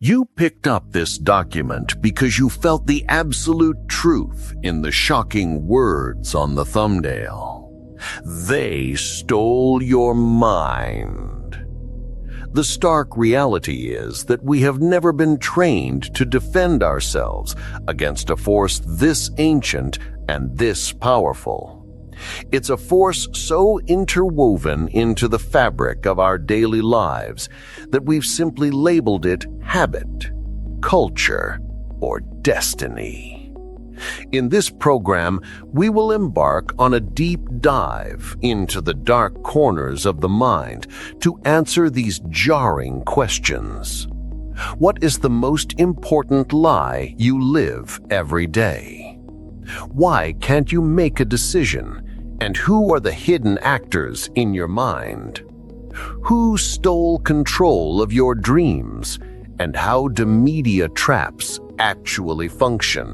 You picked up this document because you felt the absolute truth in the shocking words on the thumbnail. They stole your mind. The stark reality is that we have never been trained to defend ourselves against a force this ancient and this powerful. It's a force so interwoven into the fabric of our daily lives that we've simply labeled it habit, culture, or destiny. In this program, we will embark on a deep dive into the dark corners of the mind to answer these jarring questions. What is the most important lie you live every day? Why can't you make a decision? And who are the hidden actors in your mind? Who stole control of your dreams? And how do media traps actually function?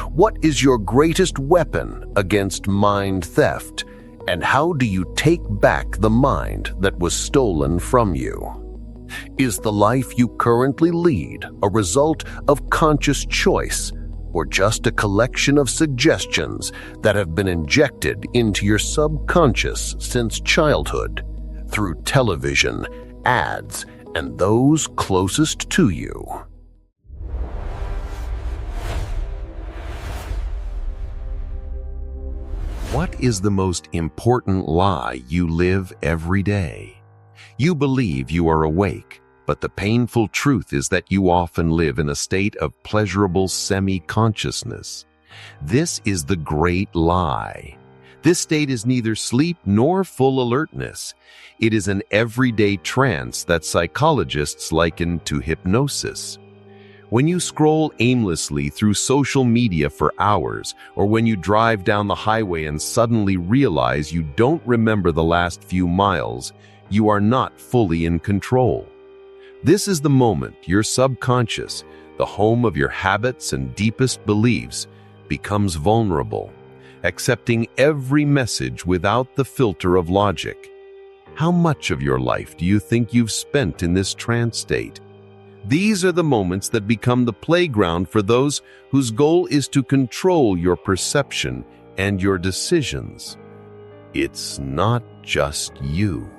What is your greatest weapon against mind theft? And how do you take back the mind that was stolen from you? Is the life you currently lead a result of conscious choice, or just a collection of suggestions that have been injected into your subconscious since childhood, through television, ads, and those closest to you? What is the most important lie you live every day? You believe you are awake, but the painful truth is that you often live in a state of pleasurable semi-consciousness. This is the great lie. This state is neither sleep nor full alertness. It is an everyday trance that psychologists liken to hypnosis. When you scroll aimlessly through social media for hours, or when you drive down the highway and suddenly realize you don't remember the last few miles, you are not fully in control. This is the moment your subconscious, the home of your habits and deepest beliefs, becomes vulnerable, accepting every message without the filter of logic. How much of your life do you think you've spent in this trance state? These are the moments that become the playground for those whose goal is to control your perception and your decisions. It's not just you.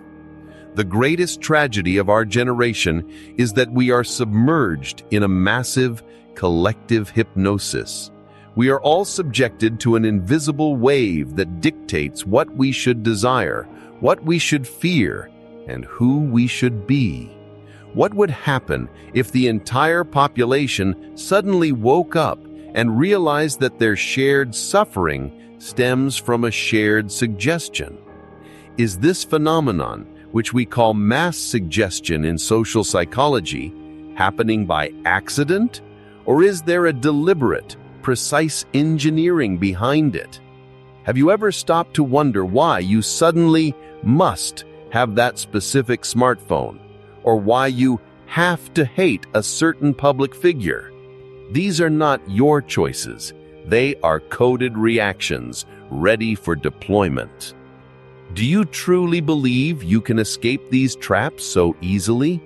The greatest tragedy of our generation is that we are submerged in a massive, collective hypnosis. We are all subjected to an invisible wave that dictates what we should desire, what we should fear, and who we should be. What would happen if the entire population suddenly woke up and realized that their shared suffering stems from a shared suggestion? Is this phenomenon, which we call mass suggestion in social psychology, happening by accident? Or is there a deliberate, precise engineering behind it? Have you ever stopped to wonder why you suddenly must have that specific smartphone, or why you have to hate a certain public figure? These are not your choices. They are coded reactions ready for deployment. Do you truly believe you can escape these traps so easily?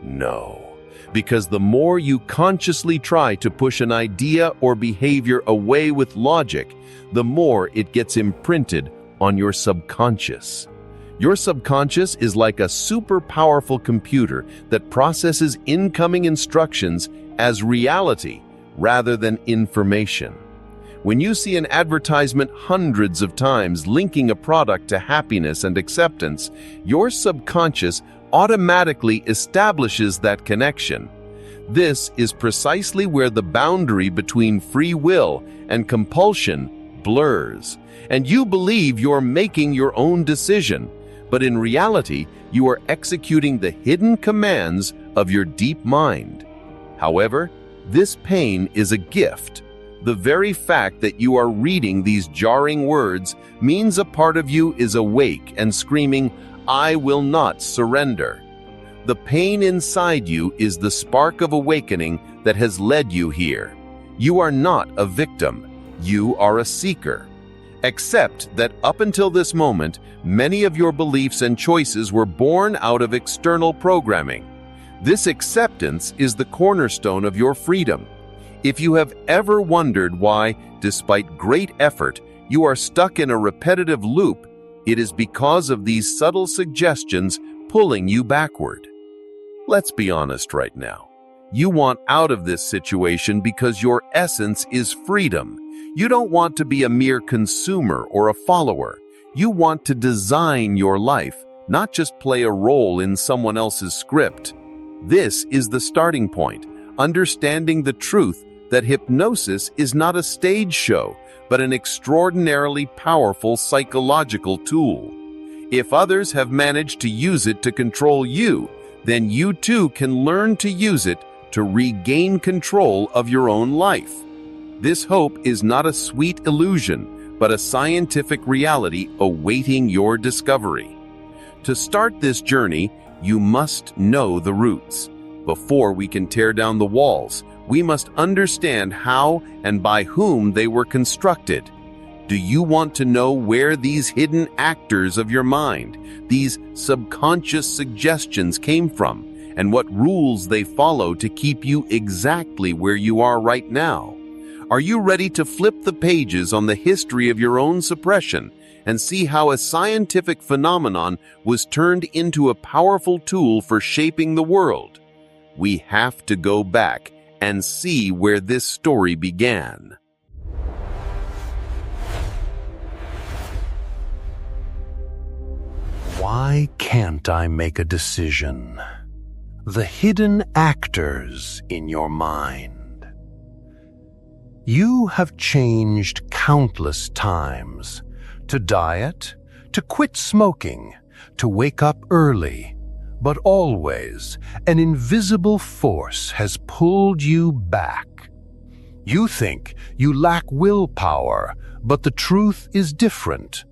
No, because the more you consciously try to push an idea or behavior away with logic, the more it gets imprinted on your subconscious. Your subconscious is like a super powerful computer that processes incoming instructions as reality rather than information. When you see an advertisement hundreds of times linking a product to happiness and acceptance, your subconscious automatically establishes that connection. This is precisely where the boundary between free will and compulsion blurs, and you believe you're making your own decision, but in reality, you are executing the hidden commands of your deep mind. However, this pain is a gift. The very fact that you are reading these jarring words means a part of you is awake and screaming, "I will not surrender." The pain inside you is the spark of awakening that has led you here. You are not a victim. You are a seeker. Accept that up until this moment, many of your beliefs and choices were born out of external programming. This acceptance is the cornerstone of your freedom. If you have ever wondered why, despite great effort, you are stuck in a repetitive loop, it is because of these subtle suggestions pulling you backward. Let's be honest right now. You want out of this situation because your essence is freedom. You don't want to be a mere consumer or a follower. You want to design your life, not just play a role in someone else's script. This is the starting point, understanding the truth that hypnosis is not a stage show, but an extraordinarily powerful psychological tool. If others have managed to use it to control you, then you too can learn to use it to regain control of your own life. This hope is not a sweet illusion, but a scientific reality awaiting your discovery. To start this journey, you must know the roots. Before we can tear down the walls, we must understand how and by whom they were constructed. Do you want to know where these hidden actors of your mind, these subconscious suggestions came from, and what rules they follow to keep you exactly where you are right now? Are you ready to flip the pages on the history of your own suppression and see how a scientific phenomenon was turned into a powerful tool for shaping the world? We have to go back and see where this story began. Why can't I make a decision? The hidden actors in your mind. You have changed countless times. To diet, to quit smoking, to wake up early. But always, an invisible force has pulled you back. You think you lack willpower, but the truth is different.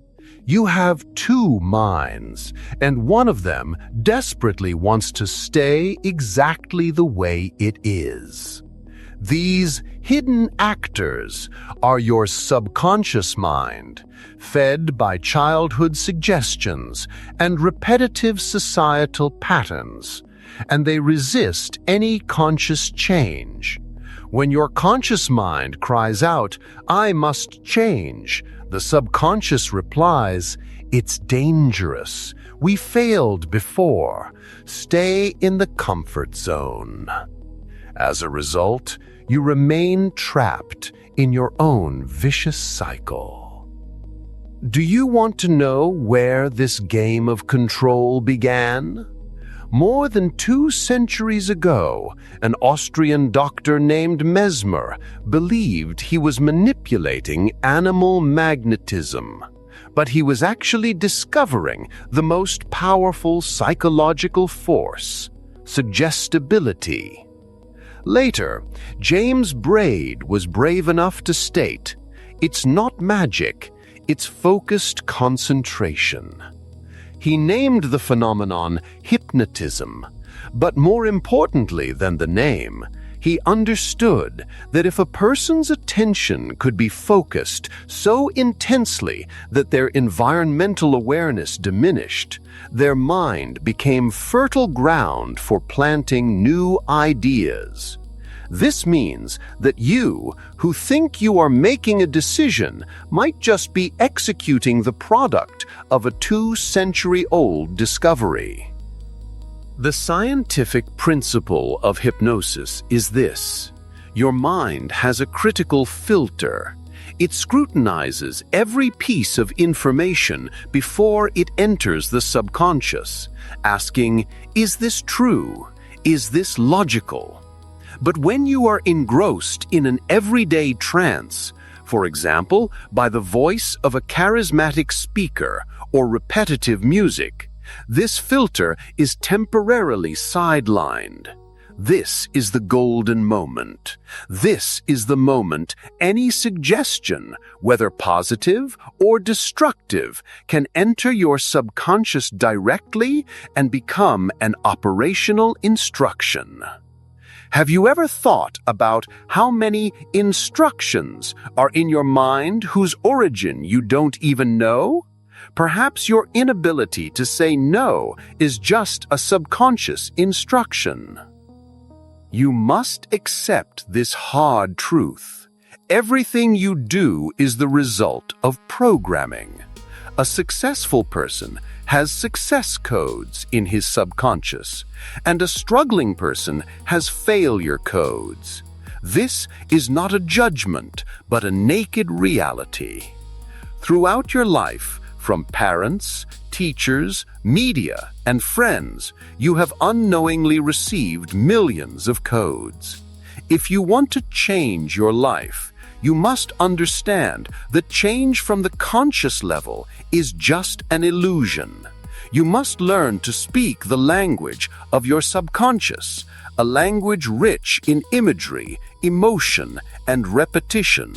You have two minds, and one of them desperately wants to stay exactly the way it is. These hidden actors are your subconscious mind, fed by childhood suggestions and repetitive societal patterns, and they resist any conscious change. When your conscious mind cries out, "I must change," the subconscious replies, "It's dangerous. We failed before. Stay in the comfort zone." As a result, you remain trapped in your own vicious cycle. Do you want to know where this game of control began? More than 2 centuries ago, an Austrian doctor named Mesmer believed he was manipulating animal magnetism, but he was actually discovering the most powerful psychological force, suggestibility. Later, James Braid was brave enough to state, "It's not magic, it's focused concentration." He named the phenomenon hypnotism, but more importantly than the name, he understood that if a person's attention could be focused so intensely that their environmental awareness diminished, their mind became fertile ground for planting new ideas. This means that you, who think you are making a decision, might just be executing the product of a 2-century-old discovery. The scientific principle of hypnosis is this: your mind has a critical filter. It scrutinizes every piece of information before it enters the subconscious, asking, "Is this true? Is this logical?" But when you are engrossed in an everyday trance, for example, by the voice of a charismatic speaker or repetitive music, this filter is temporarily sidelined. This is the golden moment. This is the moment any suggestion, whether positive or destructive, can enter your subconscious directly and become an operational instruction. Have you ever thought about how many instructions are in your mind whose origin you don't even know? Perhaps your inability to say no is just a subconscious instruction. You must accept this hard truth. Everything you do is the result of programming. A successful person has success codes in his subconscious, and a struggling person has failure codes. This is not a judgment, but a naked reality. Throughout your life, from parents, teachers, media, and friends, you have unknowingly received millions of codes. If you want to change your life, you must understand that change from the conscious level is just an illusion. You must learn to speak the language of your subconscious, a language rich in imagery, emotion, and repetition.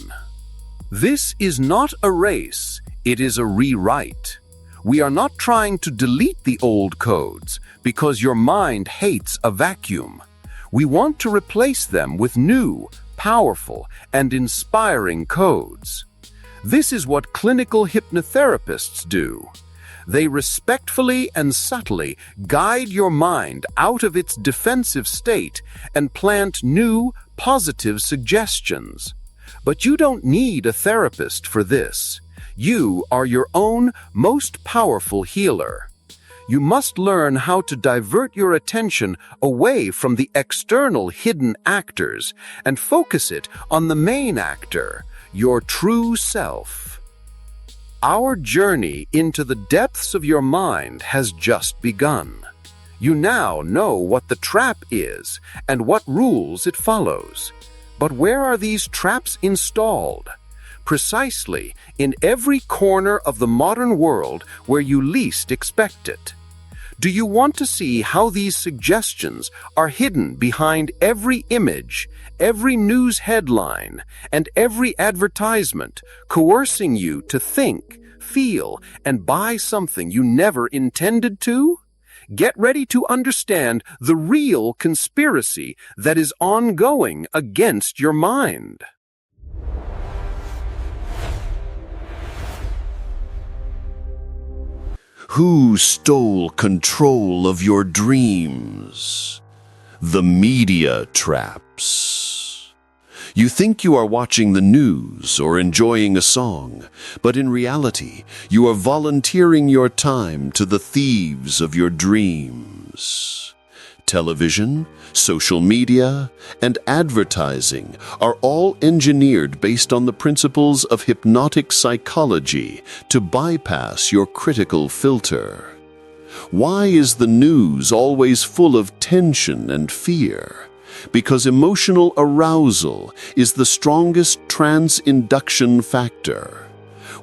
This is not a race, it is a rewrite. We are not trying to delete the old codes because your mind hates a vacuum. We want to replace them with new, powerful, and inspiring codes. This is what clinical hypnotherapists do. They respectfully and subtly guide your mind out of its defensive state and plant new, positive suggestions. But you don't need a therapist for this. You are your own most powerful healer. You must learn how to divert your attention away from the external hidden actors and focus it on the main actor, your true self. Our journey into the depths of your mind has just begun. You now know what the trap is and what rules it follows. But where are these traps installed? Precisely in every corner of the modern world where you least expect it. Do you want to see how these suggestions are hidden behind every image, every news headline, and every advertisement, coercing you to think, feel, and buy something you never intended to? Get ready to understand the real conspiracy that is ongoing against your mind. Who stole control of your dreams? The media traps. You think you are watching the news or enjoying a song, but in reality, you are volunteering your time to the thieves of your dreams. Television, social media, and advertising are all engineered based on the principles of hypnotic psychology to bypass your critical filter. Why is the news always full of tension and fear? Because emotional arousal is the strongest trance-induction factor.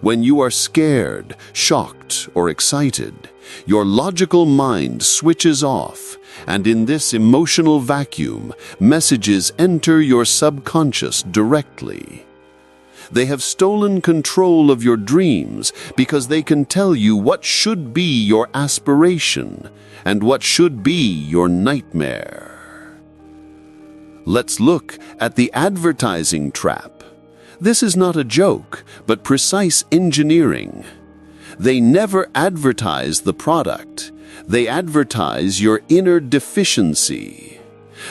When you are scared, shocked, or excited, your logical mind switches off, and in this emotional vacuum, messages enter your subconscious directly. They have stolen control of your dreams because they can tell you what should be your aspiration and what should be your nightmare. Let's look at the advertising trap. This is not a joke, but precise engineering. They never advertise the product. They advertise your inner deficiency.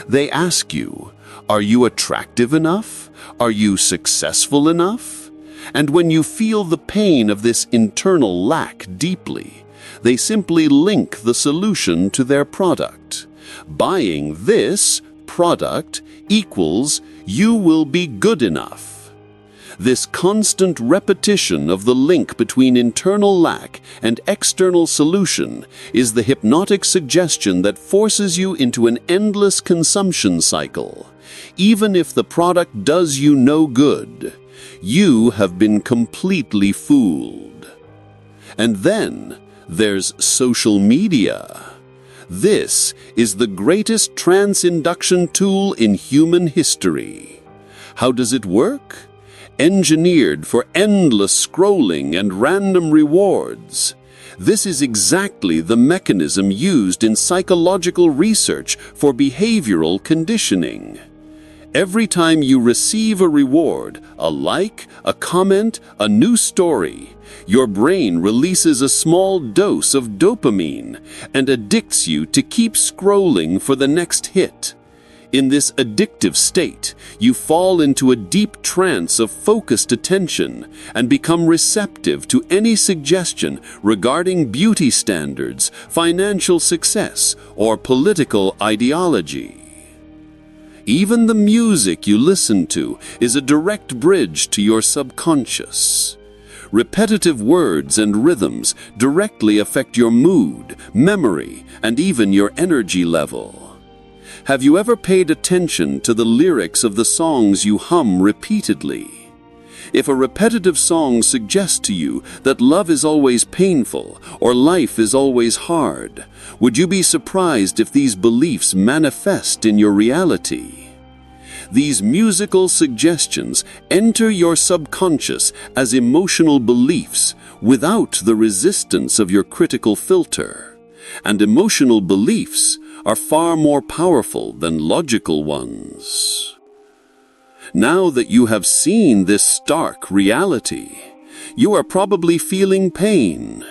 They ask you, are you attractive enough? Are you successful enough? And when you feel the pain of this internal lack deeply, they simply link the solution to their product. Buying this product equals you will be good enough. This constant repetition of the link between internal lack and external solution is the hypnotic suggestion that forces you into an endless consumption cycle. Even if the product does you no good, you have been completely fooled. And then there's social media. This is the greatest trance induction tool in human history. How does it work? Engineered for endless scrolling and random rewards. This is exactly the mechanism used in psychological research for behavioral conditioning. Every time you receive a reward, a like, a comment, a new story, your brain releases a small dose of dopamine and addicts you to keep scrolling for the next hit. In this addictive state, you fall into a deep trance of focused attention and become receptive to any suggestion regarding beauty standards, financial success, or political ideology. Even the music you listen to is a direct bridge to your subconscious. Repetitive words and rhythms directly affect your mood, memory, and even your energy level. Have you ever paid attention to the lyrics of the songs you hum repeatedly? If a repetitive song suggests to you that love is always painful or life is always hard, would you be surprised if these beliefs manifest in your reality? These musical suggestions enter your subconscious as emotional beliefs without the resistance of your critical filter. And emotional beliefs are far more powerful than logical ones. Now that you have seen this stark reality, you are probably feeling pain.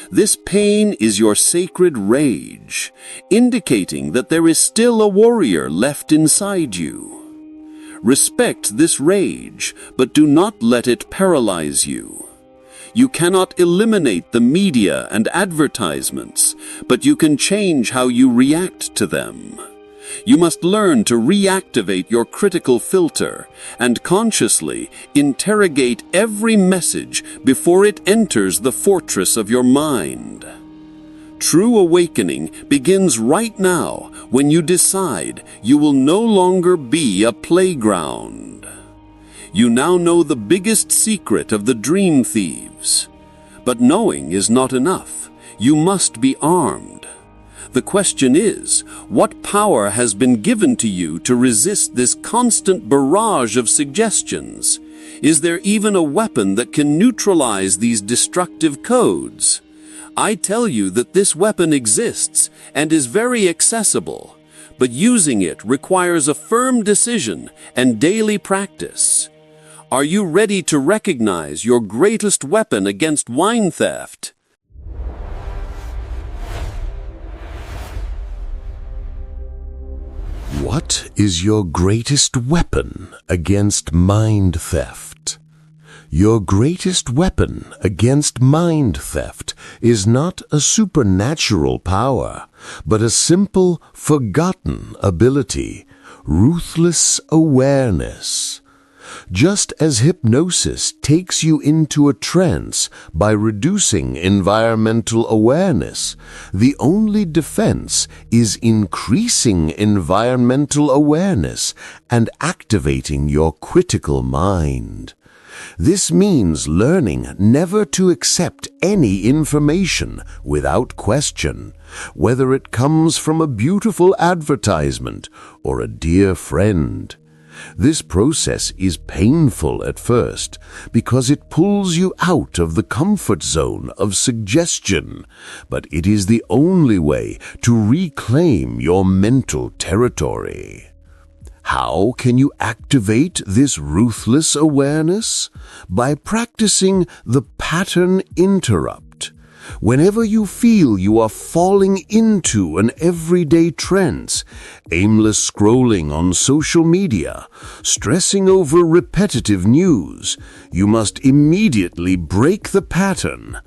This pain is your sacred rage, indicating that there is still a warrior left inside you. Respect this rage, but do not let it paralyze you. You cannot eliminate the media and advertisements, but you can change how you react to them. You must learn to reactivate your critical filter and consciously interrogate every message before it enters the fortress of your mind. True awakening begins right now when you decide you will no longer be a playground. You now know the biggest secret of the dream thieves. But knowing is not enough. You must be armed. The question is, what power has been given to you to resist this constant barrage of suggestions? Is there even a weapon that can neutralize these destructive codes? I tell you that this weapon exists and is very accessible, but using it requires a firm decision and daily practice. Are you ready to recognize your greatest weapon against wine theft? What is your greatest weapon against mind theft? Your greatest weapon against mind theft is not a supernatural power, but a simple, forgotten ability, ruthless awareness. Just as hypnosis takes you into a trance by reducing environmental awareness, the only defense is increasing environmental awareness and activating your critical mind. This means learning never to accept any information without question, whether it comes from a beautiful advertisement or a dear friend. This process is painful at first because it pulls you out of the comfort zone of suggestion, but it is the only way to reclaim your mental territory. How can you activate this ruthless awareness? By practicing the pattern interrupt. Whenever you feel you are falling into an everyday trance, aimless scrolling on social media, stressing over repetitive news, you must immediately break the pattern.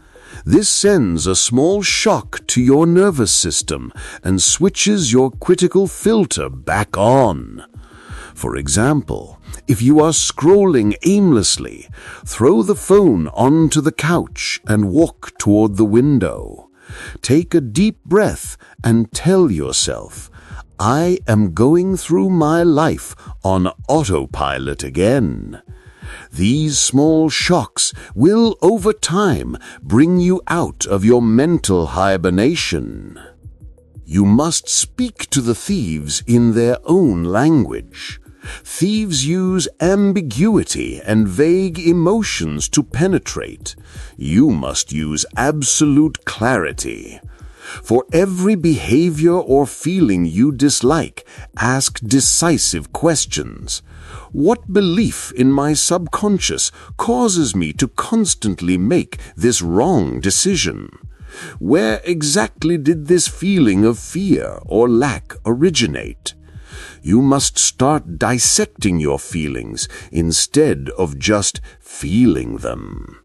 This sends a small shock to your nervous system and switches your critical filter back on. For example, if you are scrolling aimlessly, throw the phone onto the couch and walk toward the window. Take a deep breath and tell yourself, I am going through my life on autopilot again. These small shocks will, over time, bring you out of your mental hibernation. You must speak to the thieves in their own language. Thieves use ambiguity and vague emotions to penetrate. You must use absolute clarity. For every behavior or feeling you dislike, ask decisive questions. What belief in my subconscious causes me to constantly make this wrong decision? Where exactly did this feeling of fear or lack originate? You must start dissecting your feelings instead of just feeling them.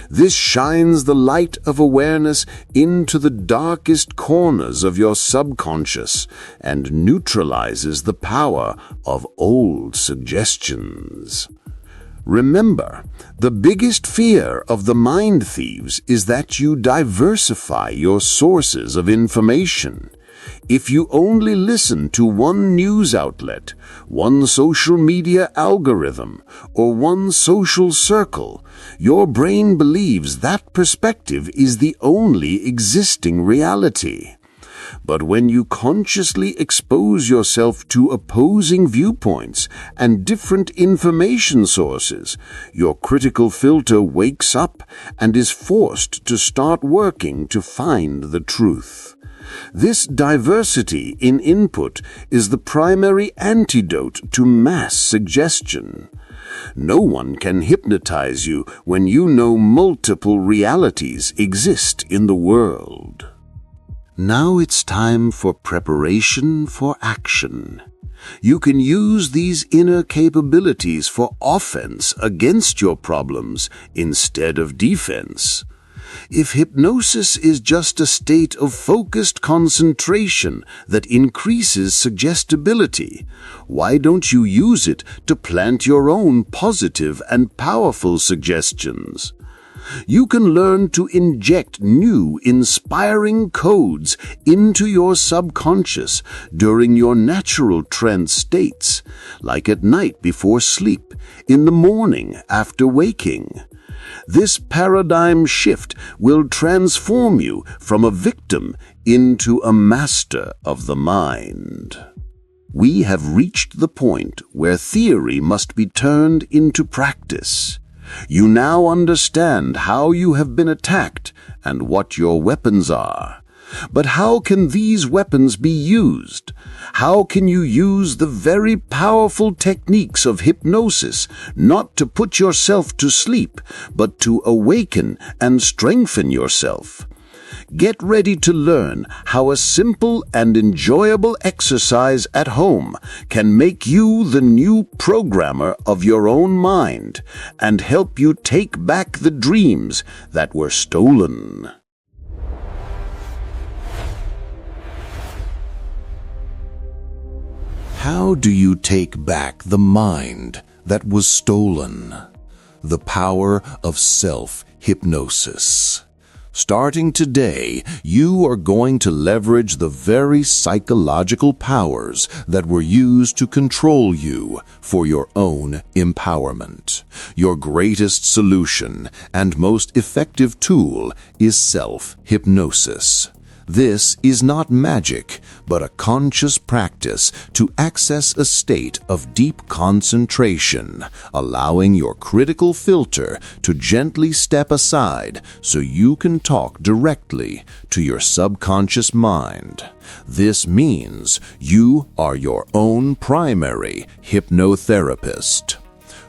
This shines the light of awareness into the darkest corners of your subconscious and neutralizes the power of old suggestions. Remember, the biggest fear of the mind thieves is that you diversify your sources of information. If you only listen to one news outlet, one social media algorithm, or one social circle, your brain believes that perspective is the only existing reality. But when you consciously expose yourself to opposing viewpoints and different information sources, your critical filter wakes up and is forced to start working to find the truth. This diversity in input is the primary antidote to mass suggestion. No one can hypnotize you when you know multiple realities exist in the world. Now it's time for preparation for action. You can use these inner capabilities for offense against your problems instead of defense. If hypnosis is just a state of focused concentration that increases suggestibility, why don't you use it to plant your own positive and powerful suggestions? You can learn to inject new, inspiring codes into your subconscious during your natural trance states, like at night before sleep, in the morning after waking. This paradigm shift will transform you from a victim into a master of the mind. We have reached the point where theory must be turned into practice. You now understand how you have been attacked and what your weapons are. But how can these weapons be used? How can you use the very powerful techniques of hypnosis not to put yourself to sleep, but to awaken and strengthen yourself? Get ready to learn how a simple and enjoyable exercise at home can make you the new programmer of your own mind and help you take back the dreams that were stolen. How do you take back the mind that was stolen? The power of self-hypnosis. Starting today, you are going to leverage the very psychological powers that were used to control you for your own empowerment. Your greatest solution and most effective tool is self-hypnosis. This is not magic, but a conscious practice to access a state of deep concentration, allowing your critical filter to gently step aside so you can talk directly to your subconscious mind. This means you are your own primary hypnotherapist.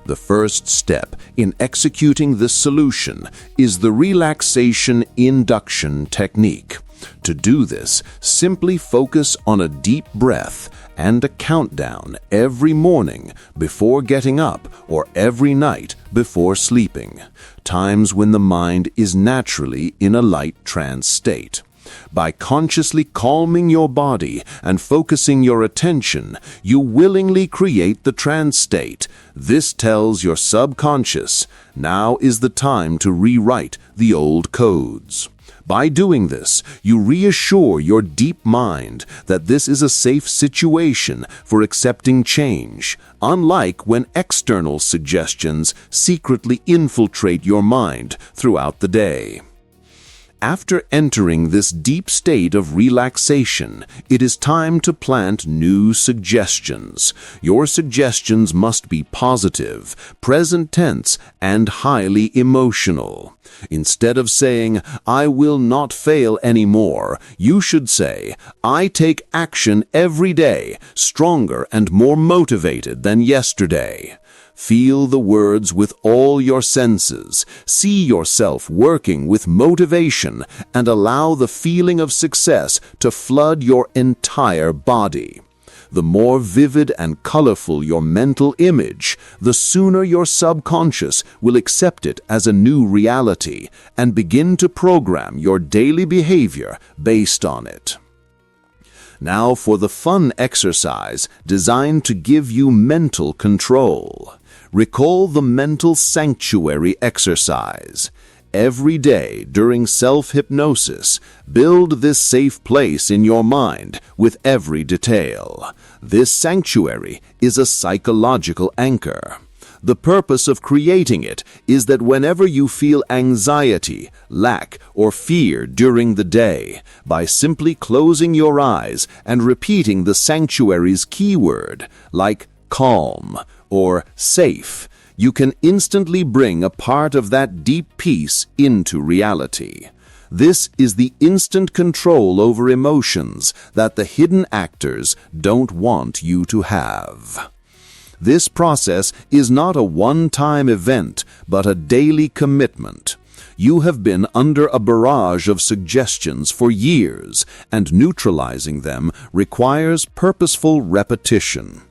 The first step in executing this solution is the relaxation induction technique. To do this, simply focus on a deep breath and a countdown every morning before getting up or every night before sleeping, times when the mind is naturally in a light trance state. By consciously calming your body and focusing your attention, you willingly create the trance state. This tells your subconscious, now is the time to rewrite the old codes. By doing this, you reassure your deep mind that this is a safe situation for accepting change, unlike when external suggestions secretly infiltrate your mind throughout the day. After entering this deep state of relaxation, it is time to plant new suggestions. Your suggestions must be positive, present tense, and highly emotional. Instead of saying, "I will not fail anymore," you should say, "I take action every day, stronger and more motivated than yesterday." Feel the words with all your senses. See yourself working with motivation and allow the feeling of success to flood your entire body. The more vivid and colorful your mental image, the sooner your subconscious will accept it as a new reality and begin to program your daily behavior based on it. Now for the fun exercise designed to give you mental control. Recall the mental sanctuary exercise. Every day during self-hypnosis, build this safe place in your mind with every detail. This sanctuary is a psychological anchor. The purpose of creating it is that whenever you feel anxiety, lack, or fear during the day, by simply closing your eyes and repeating the sanctuary's keyword, like calm or safe, you can instantly bring a part of that deep peace into reality. This is the instant control over emotions that the hidden actors don't want you to have. This process is not a one-time event, but a daily commitment. You have been under a barrage of suggestions for years, and neutralizing them requires purposeful repetition.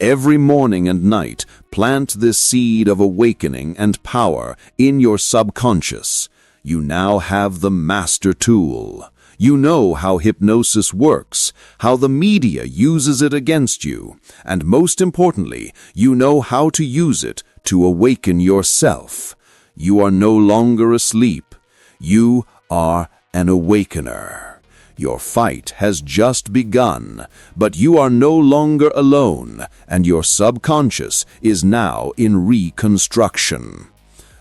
Every morning and night, plant this seed of awakening and power in your subconscious. You now have the master tool. You know how hypnosis works, how the media uses it against you, and most importantly, you know how to use it to awaken yourself. You are no longer asleep. You are an awakener. Your fight has just begun, but you are no longer alone, and your subconscious is now in reconstruction.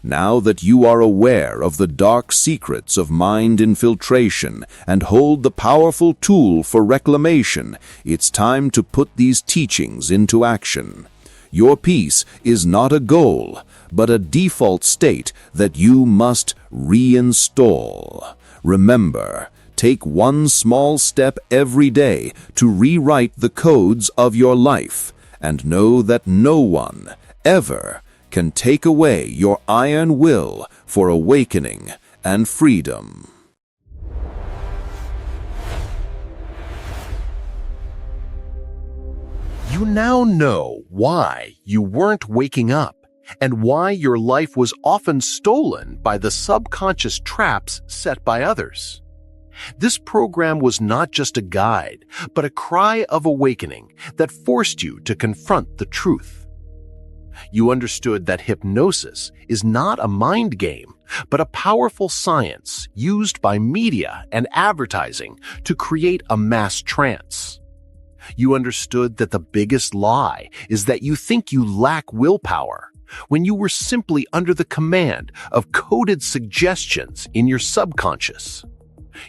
Now that you are aware of the dark secrets of mind infiltration and hold the powerful tool for reclamation, it's time to put these teachings into action. Your peace is not a goal, but a default state that you must reinstall. Remember, take one small step every day to rewrite the codes of your life, and know that no one, ever, can take away your iron will for awakening and freedom. You now know why you weren't waking up and why your life was often stolen by the subconscious traps set by others. This program was not just a guide, but a cry of awakening that forced you to confront the truth. You understood that hypnosis is not a mind game, but a powerful science used by media and advertising to create a mass trance. You understood that the biggest lie is that you think you lack willpower, when you were simply under the command of coded suggestions in your subconscious.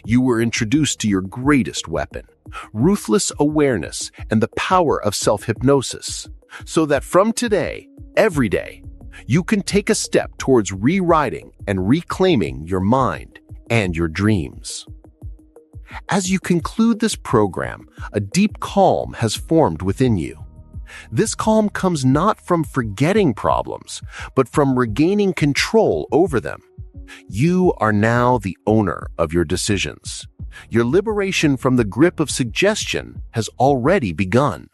You were introduced to your greatest weapon, ruthless awareness and the power of self-hypnosis, so that from today, every day, you can take a step towards rewriting and reclaiming your mind and your dreams. As you conclude this program, a deep calm has formed within you. This calm comes not from forgetting problems, but from regaining control over them. You are now the owner of your decisions. Your liberation from the grip of suggestion has already begun.